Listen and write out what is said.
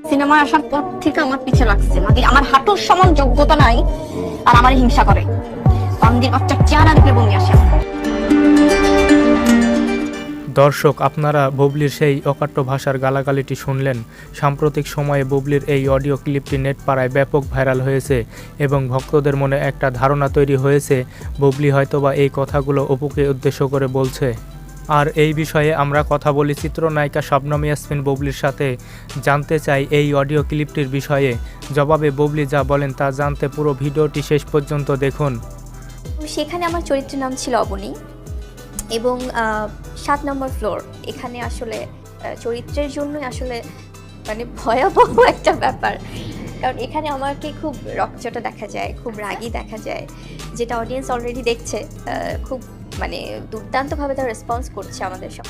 Cinema আসার পর থেকে আমার পিছে লাগছে, মানে আমার হাঁটুর সমান যোগ্যতা নাই আর আমার হিংসা করে। বান্দির বাচ্চার চেহারা দেখলে বমি আসে। দর্শক, আপনারা বুবলির সেই অকাট্য ভাষার গালাগালিটি শুনলেন। সাম্প্রতিক সময়ে বুবলির এই অডিও ক্লিপটি নেট পাড়ায় ব্যাপক ভাইরাল হয়েছে এবং ভক্তদের মনে একটা ধারণা তৈরি হয়েছে বুবলি হয়তোবা এই কথাগুলো অপুকে উদ্দেশ্য করে বলছে। আর এই বিষয়ে আমরা কথা বলি চিত্রনায়িকা শবনম ইয়াসমিন বুবলির সাথে। জানতে চাই এই অডিও ক্লিপটির বিষয়ে। জবাবে বুবলি যা বলেন তা জানতে পুরো ভিডিওটি শেষ পর্যন্ত দেখুন। সেখানে আমার চরিত্রের নাম ছিল অবনী এবং 7 নম্বর ফ্লোর। এখানে আসলে চরিত্রের জন্যই আসলে মানে ভয়াবহ একটা ব্যাপার, কারণ এখানে আমাকে খুব রকচটা দেখা যায়, খুব রাগী দেখা যায়, যেটা অডিয়েন্স অলরেডি দেখছে। খুব মানে দুর্দান্তভাবে তারা রেসপন্স করছে আমাদের সব।